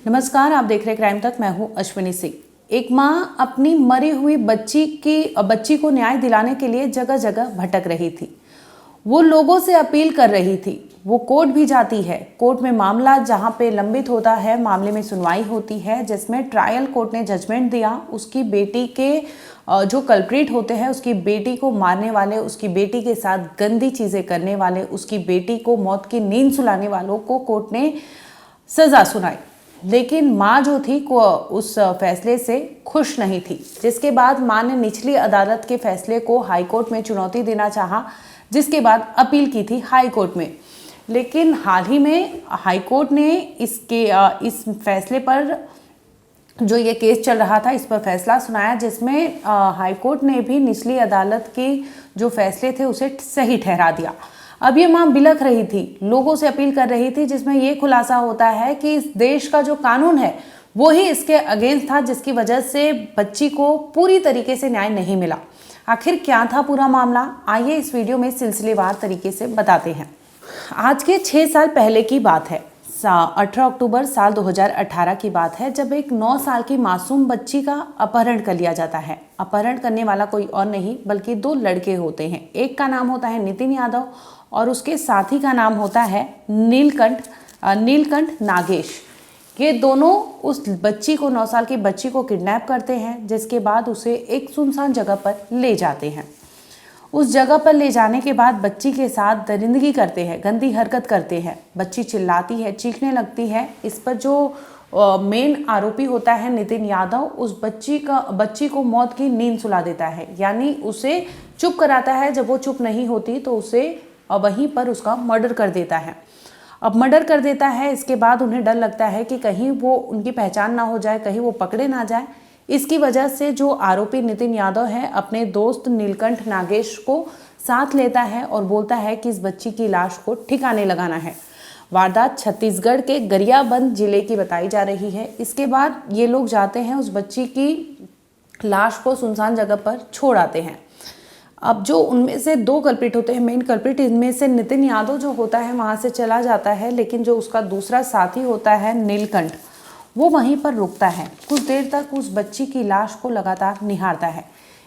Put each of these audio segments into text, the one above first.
नमस्कार, आप देख रहे क्राइम तक। मैं हूं अश्विनी सिंह। एक मां अपनी मरी हुई बच्ची को न्याय दिलाने के लिए जगह जगह भटक रही थी। वो लोगों से अपील कर रही थी। वो कोर्ट भी जाती है। कोर्ट में मामला जहां पे लंबित होता है, मामले में सुनवाई होती है, जिसमें ट्रायल कोर्ट ने जजमेंट दिया। उसकी बेटी के जो कल्प्रिट होते हैं, उसकी बेटी को मारने वाले, उसकी बेटी के साथ गंदी चीजें करने वाले, उसकी बेटी को मौत की नींद सुलाने वालों को कोर्ट ने सजा सुनाई। लेकिन माँ जो थी को उस फैसले से खुश नहीं थी, जिसके बाद माँ ने निचली अदालत के फैसले को हाई कोर्ट में चुनौती देना चाहा, जिसके बाद अपील की थी हाई कोर्ट में। लेकिन हाल ही में हाई कोर्ट ने इस फैसले पर, जो ये केस चल रहा था, इस पर फैसला सुनाया, जिसमें हाई कोर्ट ने भी निचली अदालत के जो फैसले थे उसे सही ठहरा दिया। अब ये मां बिलख रही थी, लोगों से अपील कर रही थी, जिसमें ये खुलासा होता है कि इस देश का जो कानून है वो ही इसके अगेंस्ट था, जिसकी वजह से बच्ची को पूरी तरीके से न्याय नहीं मिला। आखिर क्या था पूरा मामला, आइए इस वीडियो में सिलसिलेवार तरीके से बताते हैं। आज के 6 साल पहले की बात है। 18 अक्टूबर साल 2018 की बात है, जब एक 9 साल की मासूम बच्ची का अपहरण कर लिया जाता है। अपहरण करने वाला कोई और नहीं बल्कि 2 लड़के होते हैं। एक का नाम होता है नितिन यादव और उसके साथी का नाम होता है नीलकंठ नागेश। ये दोनों उस बच्ची को, 9 साल की बच्ची को किडनैप करते हैं, जिसके बाद उसे एक सुनसान जगह पर ले जाते हैं। उस जगह पर ले जाने के बाद बच्ची के साथ दरिंदगी करते हैं, गंदी हरकत करते हैं। बच्ची चिल्लाती है, चीखने लगती है। इस पर जो मेन आरोपी होता है नितिन यादव, उस बच्ची को मौत की नींद सुला देता है, यानी उसे चुप कराता है। जब वो चुप नहीं होती तो उसे वहीं पर उसका मर्डर कर देता है। अब मर्डर कर देता है, इसके बाद उन्हें डर लगता है कि कहीं वो उनकी पहचान ना हो जाए, कहीं वो पकड़े ना जाए। इसकी वजह से जो आरोपी नितिन यादव है, अपने दोस्त नीलकंठ नागेश को साथ लेता है और बोलता है कि इस बच्ची की लाश को ठिकाने लगाना है। वारदात छत्तीसगढ़ के गरियाबंद जिले की बताई जा रही है। इसके बाद ये लोग जाते हैं, उस बच्ची की लाश को सुनसान जगह पर छोड़ आते हैं। अब जो उनमें से 2 कल्प्रिट होते हैं, मेन कल्प्रिट, इनमें से नितिन यादव जो होता है वहाँ से चला जाता है, लेकिन जो उसका दूसरा साथी होता है नीलकंठ, वो वहीं पर रुकता है। कुछ देर तक उस बच्ची की लाश को लगातार निहारता है।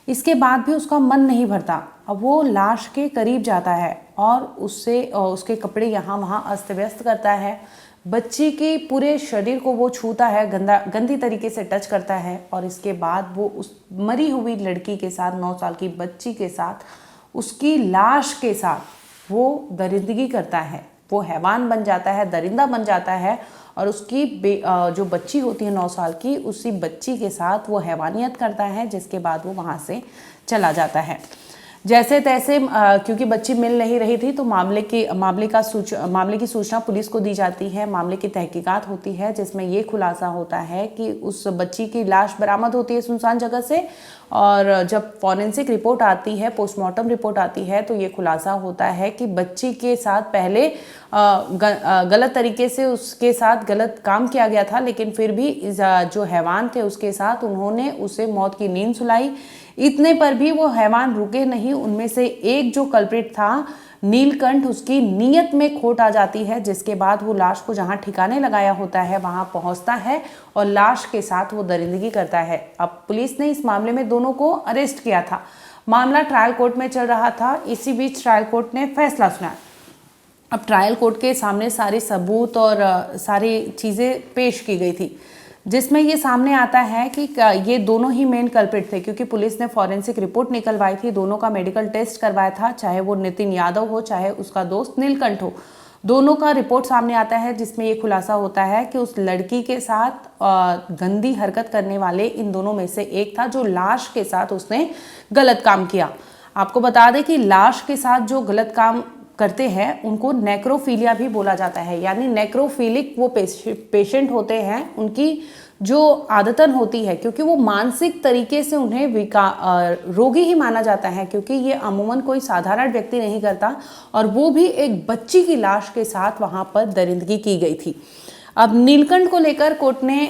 इसके बाद भी उसका मन नहीं भरता। अब वो लाश के करीब जाता है और उसके कपड़े यहाँ वहाँ अस्त व्यस्त करता है। बच्ची के पूरे शरीर को वो छूता है, गंदी तरीके से टच करता है, और इसके बाद वो उस मरी हुई लड़की के साथ, 9 साल की बच्ची के साथ, उसकी लाश के साथ वो दरिंदगी करता है। वो हैवान बन जाता है, दरिंदा बन जाता है, और उसकी जो बच्ची होती है 9 साल की, उसी बच्ची के साथ वो हैवानियत करता है, जिसके बाद वो वहाँ से चला जाता है। जैसे तैसे क्योंकि बच्ची मिल नहीं रही थी, तो मामले की सूचना पुलिस को दी जाती है। मामले की तहकीकात होती है, जिसमें ये खुलासा होता है कि उस बच्ची की लाश बरामद होती है सुनसान जगह से, और जब फॉरेंसिक रिपोर्ट आती है, पोस्टमार्टम रिपोर्ट आती है, तो ये खुलासा होता है कि बच्ची के साथ पहले गलत तरीके से उसके साथ गलत काम किया गया था, लेकिन फिर भी जो हैवान थे उसके साथ उन्होंने उसे मौत की नींद सुलाई। इतने पर भी वो हैवान रुके नहीं। उनमें से एक जो कल्प्रिट था नीलकंठ, उसकी नीयत में खोट आ जाती है, जिसके बाद वो लाश को जहां ठिकाने लगाया होता है वहां पहुंचता है और लाश के साथ वो दरिंदगी करता है। अब पुलिस ने इस मामले में दोनों को अरेस्ट किया था। मामला ट्रायल कोर्ट में चल रहा था। इसी बीच ट्रायल कोर्ट ने फैसला सुनाया। अब ट्रायल कोर्ट के सामने सारे सबूत और सारी चीज़ें पेश की गई थी, जिसमें ये सामने आता है कि ये दोनों ही मेन कल्प्रिट थे, क्योंकि पुलिस ने फॉरेंसिक रिपोर्ट निकलवाई थी, दोनों का मेडिकल टेस्ट करवाया था, चाहे वो नितिन यादव हो चाहे उसका दोस्त नीलकंठ हो। दोनों का रिपोर्ट सामने आता है, जिसमें ये खुलासा होता है कि उस लड़की के साथ गंदी हरकत करने वाले इन दोनों में से एक था, जो लाश के साथ उसने गलत काम किया। आपको बता दें कि लाश के साथ जो गलत काम करते हैं उनको नेक्रोफीलिया भी बोला जाता है, यानी नेक्रोफिलिक वो पेशेंट होते हैं, उनकी जो आदतन होती है, क्योंकि वो मानसिक तरीके से उन्हें रोगी ही माना जाता है, क्योंकि ये अमूमन कोई साधारण व्यक्ति नहीं करता, और वो भी एक बच्ची की लाश के साथ वहाँ पर दरिंदगी की गई थी। अब नीलकंठ को लेकर कोर्ट ने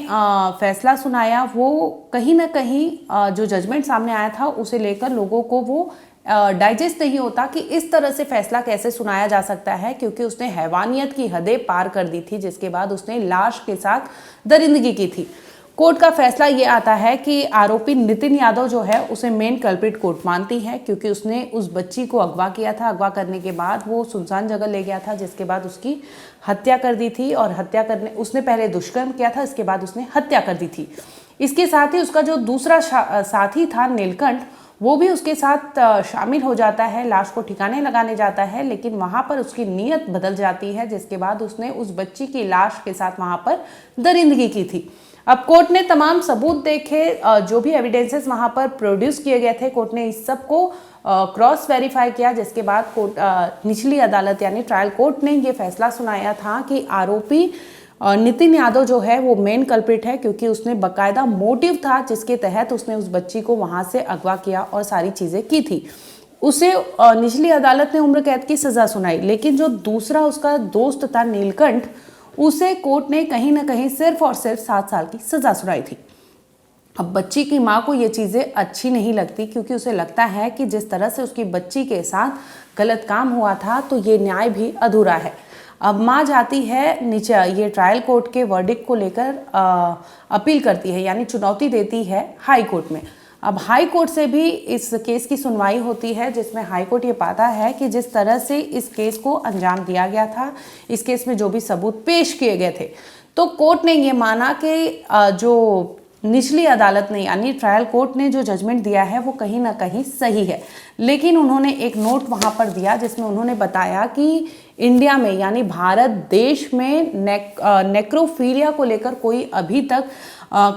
फैसला सुनाया। वो कहीं ना कहीं जो जजमेंट सामने आया था उसे लेकर लोगों को वो डाइजेस्ट नहीं होता कि इस तरह से फैसला कैसे सुनाया जा सकता है, क्योंकि उसने हैवानियत की हदें पार कर दी थी, जिसके बाद उसने लाश के साथ दरिंदगी की थी। कोर्ट का फैसला ये आता है कि आरोपी नितिन यादव जो है उसे मेन कल्प्रिट कोर्ट मानती है, क्योंकि उसने उस बच्ची को अगवा किया था। अगवा करने के बाद वो सुनसान जगह ले गया था, जिसके बाद उसकी हत्या कर दी थी। और हत्या करने उसने पहले दुष्कर्म किया था, इसके बाद उसने हत्या कर दी थी। इसके साथ ही उसका जो दूसरा साथी था नीलकंठ, वो भी उसके साथ शामिल हो जाता है, लाश को ठिकाने लगाने जाता है, लेकिन वहां पर उसकी नीयत बदल जाती है, जिसके बाद उसने उस बच्ची की लाश के साथ वहां पर दरिंदगी की थी। अब कोर्ट ने तमाम सबूत देखे, जो भी एविडेंसेस वहां पर प्रोड्यूस किए गए थे, कोर्ट ने इस सब को क्रॉस वेरीफाई किया, जिसके बाद कोर्ट निचली अदालत यानी ट्रायल कोर्ट ने ये फैसला सुनाया था कि आरोपी नितिन यादव जो है वो मेन कल्प्रिट है, क्योंकि उसने बकायदा मोटिव था जिसके तहत उसने उस बच्ची को वहां से अगवा किया और सारी चीजें की थी। उसे निचली अदालत ने उम्र कैद की सजा सुनाई, लेकिन जो दूसरा उसका दोस्त था नीलकंठ, उसे कोर्ट ने कहीं ना कहीं सिर्फ और सिर्फ 7 साल की सजा सुनाई थी। अब बच्ची की माँ को ये चीज़ें अच्छी नहीं लगती, क्योंकि उसे लगता है कि जिस तरह से उसकी बच्ची के साथ गलत काम हुआ था तो ये न्याय भी अधूरा है। अब माँ जाती है नीचे, ये ट्रायल कोर्ट के वर्डिक्ट को लेकर अपील करती है, यानी चुनौती देती है हाई कोर्ट में। अब हाई कोर्ट से भी इस केस की सुनवाई होती है, जिसमें हाई कोर्ट ये पाता है कि जिस तरह से इस केस को अंजाम दिया गया था, इस केस में जो भी सबूत पेश किए गए थे, तो कोर्ट ने ये माना कि जो निचली अदालत ने यानी ट्रायल कोर्ट ने जो जजमेंट दिया है वो कहीं ना कहीं सही है। लेकिन उन्होंने एक नोट वहाँ पर दिया, जिसमें उन्होंने बताया कि इंडिया में यानी भारत देश में नेक्रोफीलिया को लेकर कोई अभी तक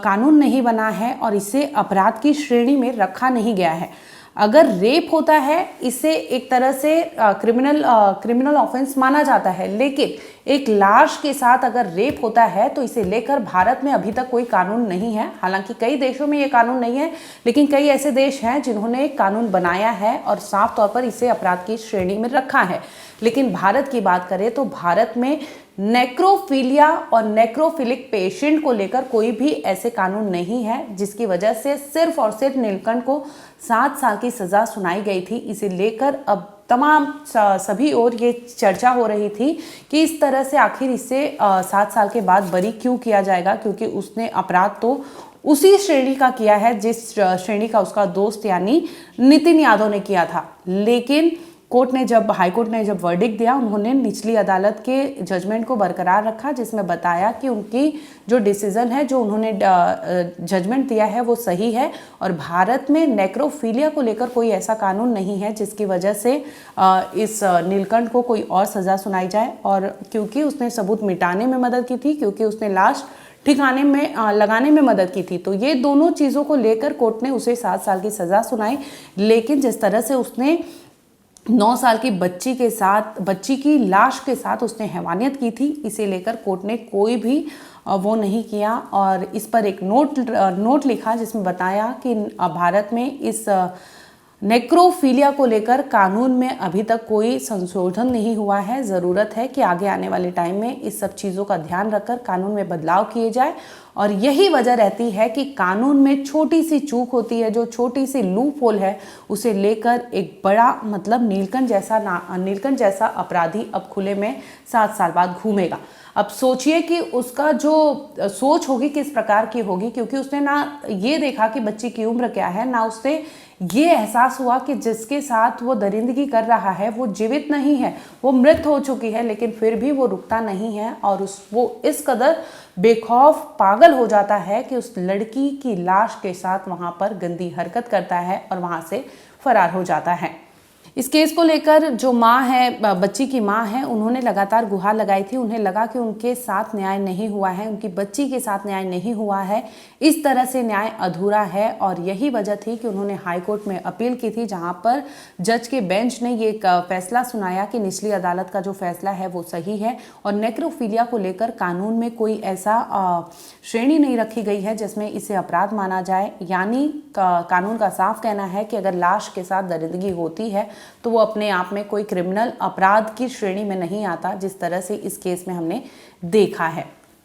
कानून नहीं बना है और इसे अपराध की श्रेणी में रखा नहीं गया है। अगर रेप होता है इसे एक तरह से क्रिमिनल ऑफेंस माना जाता है, लेकिन एक लाश के साथ अगर रेप होता है तो इसे लेकर भारत में अभी तक कोई कानून नहीं है। हालांकि कई देशों में ये कानून नहीं है, लेकिन कई ऐसे देश हैं जिन्होंने एक कानून बनाया है और साफ तौर पर इसे अपराध की श्रेणी में रखा है। लेकिन भारत की बात करें तो भारत में नेक्रोफीलिया और नेक्रोफिलिक पेशेंट को लेकर कोई भी ऐसे कानून नहीं है, जिसकी वजह से सिर्फ और सिर्फ नीलकंठ को 7 साल की सजा सुनाई गई थी। इसे लेकर अब तमाम सभी ओर ये चर्चा हो रही थी कि इस तरह से आखिर इसे 7 साल के बाद बरी क्यों किया जाएगा, क्योंकि उसने अपराध तो उसी श्रेणी का किया है जिस श्रेणी का उसका दोस्त यानी नितिन यादव ने किया था। लेकिन हाई कोर्ट ने जब वर्डिक्ट दिया, उन्होंने निचली अदालत के जजमेंट को बरकरार रखा, जिसमें बताया कि उनकी जो डिसीजन है, जो उन्होंने जजमेंट दिया है वो सही है और भारत में नेक्रोफीलिया को लेकर कोई ऐसा कानून नहीं है जिसकी वजह से इस नीलकंठ को कोई और सज़ा सुनाई जाए। और क्योंकि उसने सबूत मिटाने में मदद की थी, क्योंकि उसने लाश ठिकाने में लगाने में मदद की थी, तो ये दोनों चीज़ों को लेकर कोर्ट ने उसे 7 साल की सज़ा सुनाई। लेकिन जिस तरह से उसने 9 साल की बच्ची की लाश के साथ उसने हैवानियत की थी, इसे लेकर कोर्ट ने कोई भी वो नहीं किया और इस पर एक नोट लिखा, जिसमें बताया कि भारत में इस नेक्रोफीलिया को लेकर कानून में अभी तक कोई संशोधन नहीं हुआ है। ज़रूरत है कि आगे आने वाले टाइम में इस सब चीज़ों का ध्यान रखकर कानून में बदलाव किए जाए। और यही वजह रहती है कि कानून में छोटी सी चूक होती है, जो छोटी सी लूप होल है, उसे लेकर एक बड़ा मतलब नीलकंठ जैसा अपराधी अब खुले में 7 साल बाद घूमेगा। अब सोचिए कि उसका जो सोच होगी किस प्रकार की होगी, क्योंकि उसने ना ये देखा कि बच्ची की उम्र क्या है, ना उससे ये एहसास हुआ कि जिसके साथ वो दरिंदगी कर रहा है वो जीवित नहीं है, वो मृत हो चुकी है, लेकिन फिर भी वो रुकता नहीं है और वो इस कदर बेखौफ पागल हो जाता है कि उस लड़की की लाश के साथ वहाँ पर गंदी हरकत करता है और वहाँ से फरार हो जाता है। इस केस को लेकर जो माँ है, बच्ची की माँ है, उन्होंने लगातार गुहार लगाई थी। उन्हें लगा कि उनके साथ न्याय नहीं हुआ है, उनकी बच्ची के साथ न्याय नहीं हुआ है, इस तरह से न्याय अधूरा है। और यही वजह थी कि उन्होंने हाई कोर्ट में अपील की थी, जहां पर जज के बेंच ने ये फैसला सुनाया कि निचली अदालत का जो फैसला है वो सही है और नेक्रोफीलिया को लेकर कानून में कोई ऐसा श्रेणी नहीं रखी गई है जिसमें इसे अपराध माना जाए। यानी कानून का साफ कहना है कि अगर लाश के साथ दरिंदगी होती है तो वो अपने आप में कोई क्रिमिनल अपराध की श्रेणी में नहीं आता, जिस तरह से इस केस में हमने देखा है।